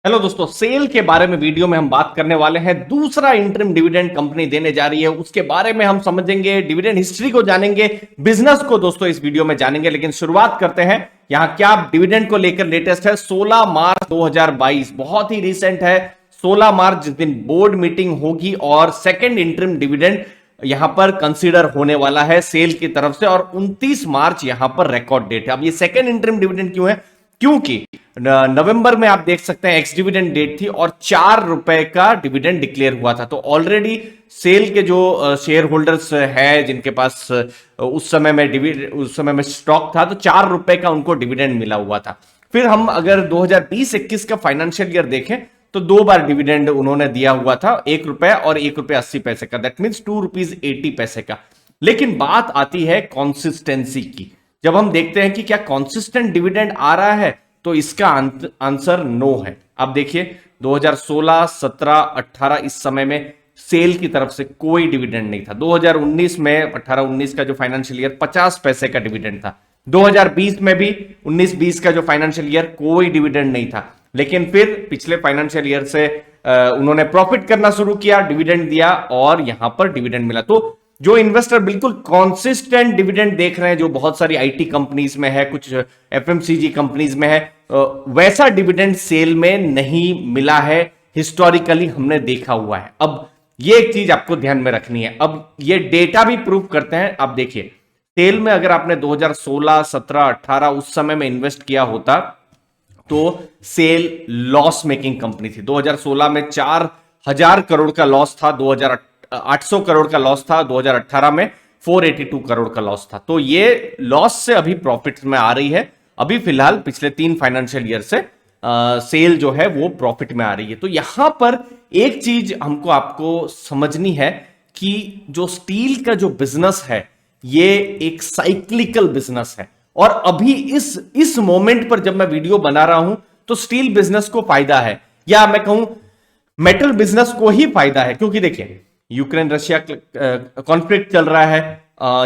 Hello दोस्तों, cell के बारे में वीडियो में हम बात करने वाले हैं। दूसरा इंटरिम डिविडेंड कंपनी देने जा रही है, उसके बारे में हम समझेंगे, डिविडेंड हिस्ट्री को जानेंगे, बिजनेस को दोस्तों इस वीडियो में जानेंगे। लेकिन शुरुआत करते हैं, यहां क्या डिविडेंड को लेकर लेटेस्ट है। 16 मार्च 2022 बहुत ही रिसेंट है। 16 मार्च जिस दिन बोर्ड मीटिंग होगी और सेकेंड इंटरिम डिविडेंड यहां पर कंसीडर होने वाला है सेल की तरफ से, और 29 मार्च यहां पर रिकॉर्ड डेट है। अब ये सेकेंड इंटरिम डिविडेंड क्यों है? क्योंकि नवंबर में आप देख सकते हैं एक्स डिविडेंड डेट थी और 4 रुपए का डिविडेंड डिक्लेयर हुआ था। तो ऑलरेडी सेल के जो शेयर होल्डर्स है जिनके पास उस समय में स्टॉक था, तो 4 रुपए का उनको डिविडेंड मिला हुआ था। फिर हम अगर 2020-21 का फाइनेंशियल ईयर देखें तो 2 बार डिविडेंड उन्होंने दिया हुआ था, 1 रुपए और 1 रुपए 80 पैसे का। दैट मीन्स 2 रुपीज 80 पैसे का। लेकिन बात आती है कॉन्सिस्टेंसी की। जब हम देखते हैं कि क्या कॉन्सिस्टेंट डिविडेंड आ रहा है, तो इसका आंसर नो है। अब देखिए 2016, 17, 18 इस समय में सेल की तरफ से कोई डिविडेंड नहीं था। 2019 में 18-19 का जो फाइनेंशियल ईयर 50 पैसे का डिविडेंड था। 2020 में भी 19-20 का जो फाइनेंशियल ईयर कोई डिविडेंड नहीं था। लेकिन फिर पिछले फाइनेंशियल ईयर से उन्होंने प्रॉफिट करना शुरू किया, डिविडेंड दिया और यहां पर डिविडेंड मिला। तो जो इन्वेस्टर बिल्कुल कॉन्सिस्टेंट डिविडेंड देख रहे हैं, जो बहुत सारी आईटी कंपनीज में है, कुछ एफएमसीजी कंपनीज में है, वैसा डिविडेंड सेल में नहीं मिला है। हिस्टोरिकली हमने देखा हुआ है। अब ये एक चीज आपको ध्यान में रखनी है। अब ये डेटा भी प्रूव करते हैं। आप देखिए सेल में अगर आपने 2016, 17, 18 उस समय में इन्वेस्ट किया होता तो सेल लॉस मेकिंग कंपनी थी। 2016 में 4000 करोड़ का लॉस था, 800 करोड़ का लॉस था, 2018 में 482 करोड़ का लॉस था। तो ये लॉस से अभी प्रॉफिट में आ रही है। अभी फिलहाल पिछले 3 फाइनेंशियल ईयर से सेल जो है वो प्रॉफिट में आ रही है। तो यहां पर एक चीज हमको आपको समझनी है कि जो स्टील का जो बिजनेस है ये एक साइक्लिकल बिजनेस है। और अभी इस मोमेंट पर जब मैं वीडियो बना रहा हूं तो स्टील बिजनेस को फायदा है, या मैं कहूं मेटल बिजनेस को ही फायदा है। क्योंकि देखिए यूक्रेन रशिया कॉन्फ्लिक्ट चल रहा है।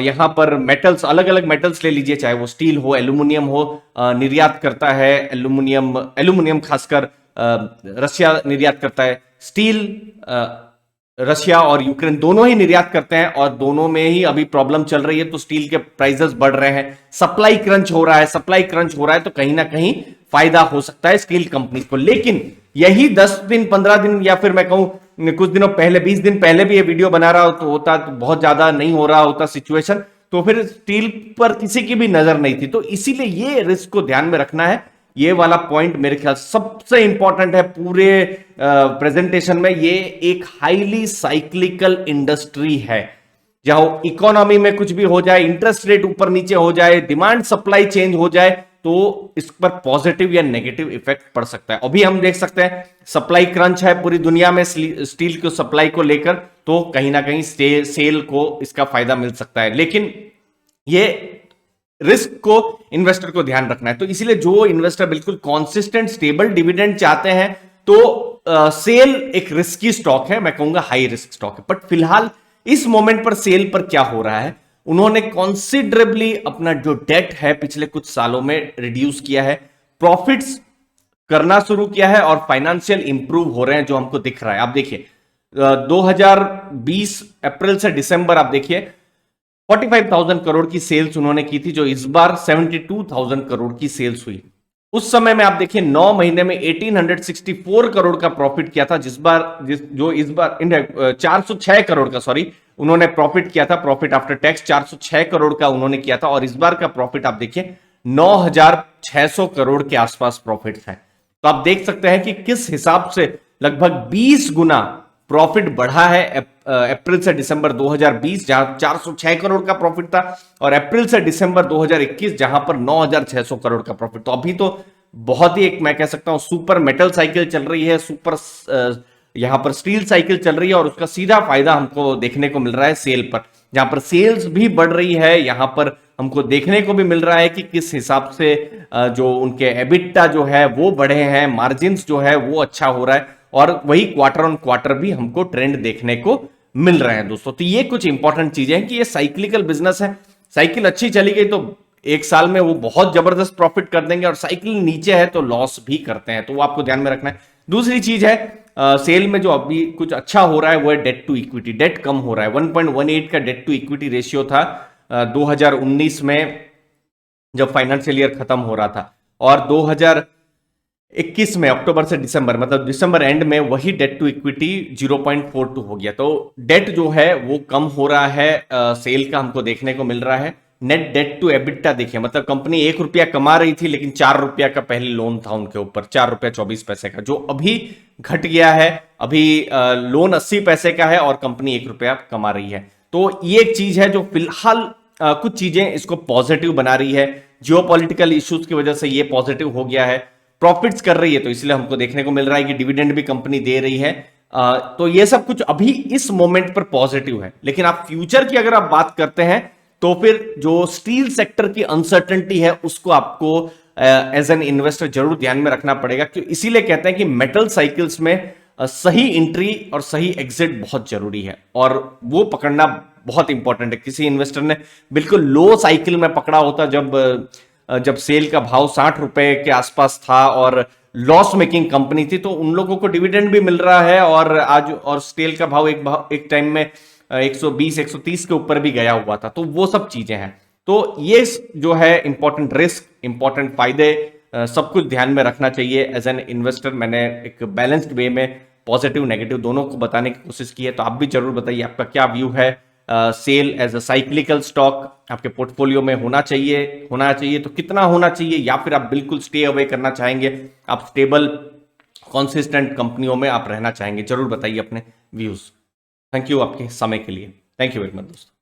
यहां पर मेटल्स, अलग अलग मेटल्स ले लीजिए, चाहे वो स्टील हो, एल्यूमिनियम हो, निर्यात करता है एल्यूमिनियम खासकर रशिया निर्यात करता है। स्टील रशिया और यूक्रेन दोनों ही निर्यात करते हैं और दोनों में ही अभी प्रॉब्लम चल रही है। तो स्टील के प्राइसेस बढ़ रहे हैं, सप्लाई क्रंच हो रहा है। तो कहीं ना कहीं फायदा हो सकता है स्टील कंपनी को। लेकिन यही 10 दिन 15 दिन या फिर मैं कहूं कुछ दिनों पहले, 20 दिन पहले भी ये वीडियो बना रहा होता तो बहुत ज्यादा नहीं हो रहा होता सिचुएशन, तो फिर स्टील पर किसी की भी नजर नहीं थी। तो इसीलिए ये रिस्क को ध्यान में रखना है। ये वाला पॉइंट मेरे ख्याल सबसे इंपॉर्टेंट है पूरे प्रेजेंटेशन में। ये एक हाईली साइक्लिकल इंडस्ट्री है, जहां इकोनॉमी में कुछ भी हो जाए, इंटरेस्ट रेट ऊपर नीचे हो जाए, डिमांड सप्लाई चेंज हो जाए, तो इस पर पॉजिटिव या नेगेटिव इफेक्ट पड़ सकता है। अभी हम देख सकते हैं सप्लाई क्रंच है पूरी दुनिया में स्टील को सप्लाई को लेकर, तो कहीं ना कहीं सेल को इसका फायदा मिल सकता है। लेकिन ये रिस्क को इन्वेस्टर को ध्यान रखना है। तो इसीलिए जो इन्वेस्टर बिल्कुल कॉन्सिस्टेंट स्टेबल डिविडेंड चाहते हैं, तो सेल एक रिस्की स्टॉक है, मैं कहूंगा हाई रिस्क स्टॉक है। बट फिलहाल इस मोमेंट पर सेल पर क्या हो रहा है, उन्होंने कॉन्सिडरेबली अपना जो डेट है पिछले कुछ सालों में रिड्यूस किया है, प्रॉफिट्स करना शुरू किया है और फाइनेंशियल इंप्रूव हो रहे हैं, जो हमको दिख रहा है। आप देखिए 2020 अप्रैल से दिसंबर आप देखिए 45,000 करोड़ की सेल्स उन्होंने की थी, जो इस बार 72,000 करोड़ की सेल्स हुई। उस समय में आप देखिए 9 महीने में 1864 करोड़ का प्रॉफिट किया था, जो इस बार 406 करोड़ का, सॉरी, उन्होंने प्रॉफिट किया था। प्रॉफिट आफ्टर टैक्स 406 करोड़ का उन्होंने किया था, और इस बार का प्रॉफिट आप देखिए 9,600 करोड़ के आसपास प्रॉफिट है। तो आप देख सकते हैं कि किस हिसाब से लगभग 20 गुना प्रॉफिट बढ़ा है अप्रैल से दिसंबर 2020, जहां 406 करोड़ का प्रॉफिट था, और अप्रैल से दिसंबर 2021 जहां पर 9,600 करोड़ का प्रॉफिट। तो अभी तो बहुत ही, एक मैं कह सकता हूं, सुपर मेटल साइकिल चल रही है, सुपर यहां पर स्टील साइकिल चल रही है, और उसका सीधा फायदा हमको देखने को मिल रहा है सेल पर, जहां पर सेल्स भी बढ़ रही है। यहां पर हमको देखने को भी मिल रहा है कि किस हिसाब से जो उनके एबिटा जो है वो बढ़े हैं, मार्जिन जो है वो अच्छा हो रहा है, और वही क्वार्टर ऑन क्वार्टर भी हमको ट्रेंड देखने को मिल रहे हैं दोस्तों। तो ये कुछ इंपॉर्टेंट चीजें हैं कि ये साइक्लिकल बिजनेस है। साइकिल अच्छी चली गई तो एक साल में वो बहुत जबरदस्त प्रॉफिट कर देंगे, और साइकिल नीचे है तो लॉस भी करते हैं, तो वो आपको ध्यान में रखना है। दूसरी चीज है सेल में जो अभी कुछ अच्छा हो रहा है वो है डेट टू इक्विटी, डेट कम हो रहा है। 1.18 का डेट टू इक्विटी रेशियो था 2019 में जब फाइनेंशियल ईयर खत्म हो रहा था, और 2021 में अक्टूबर से दिसंबर, मतलब दिसंबर एंड में वही डेट टू इक्विटी 0.42 हो गया। तो डेट जो है वो कम हो रहा है, सेल का हमको देखने को मिल रहा है। नेट डेट टू एबिटा देखिए, मतलब कंपनी 1 रुपया कमा रही थी लेकिन 4 रुपया का पहले लोन था उनके ऊपर, 4 रुपया 24 पैसे का, जो अभी घट गया है। अभी लोन 80 पैसे का है और कंपनी 1 रुपया कमा रही है। तो ये एक चीज है जो फिलहाल कुछ चीजें इसको पॉजिटिव बना रही है। जियोपॉलिटिकल इश्यूज की वजह से ये पॉजिटिव हो गया है, प्रॉफिट्स कर रही है, तो इसलिए हमको देखने को मिल रहा है कि डिविडेंड भी कंपनी दे रही है। तो ये सब कुछ अभी इस मोमेंट पर पॉजिटिव है। लेकिन आप फ्यूचर की अगर आप बात करते हैं तो फिर जो स्टील सेक्टर की अनसर्टेनिटी है उसको आपको एज एन इन्वेस्टर जरूर ध्यान में रखना पड़ेगा, क्योंकि इसीलिए कहते हैं कि मेटल साइकिल्स में सही एंट्री और सही एग्जिट बहुत जरूरी है, और वो पकड़ना बहुत इंपॉर्टेंट है। किसी इन्वेस्टर ने बिल्कुल लो साइकिल में पकड़ा होता, जब सेल का भाव 60 रुपए के आसपास था और लॉस मेकिंग कंपनी थी, तो उन लोगों को डिविडेंड भी मिल रहा है, और आज और स्टील का भाव एक टाइम में 120 130 के ऊपर भी गया हुआ था। तो वो सब चीजें हैं। तो ये जो है इंपॉर्टेंट रिस्क, इंपॉर्टेंट फायदे, सब कुछ ध्यान में रखना चाहिए एज एन इन्वेस्टर। मैंने एक बैलेंस्ड वे में पॉजिटिव नेगेटिव दोनों को बताने की कोशिश की है। तो आप भी जरूर बताइए आपका क्या व्यू है। SAIL as a cyclical stock आपके पोर्टफोलियो में होना चाहिए तो कितना होना चाहिए, या फिर आप बिल्कुल स्टे अवे करना चाहेंगे, आप स्टेबल कॉन्सिस्टेंट कंपनियों में आप रहना चाहेंगे, जरूर बताइए अपने व्यूज। थैंक यू आपके समय के लिए। थैंक यू वेरी मच दोस्तों।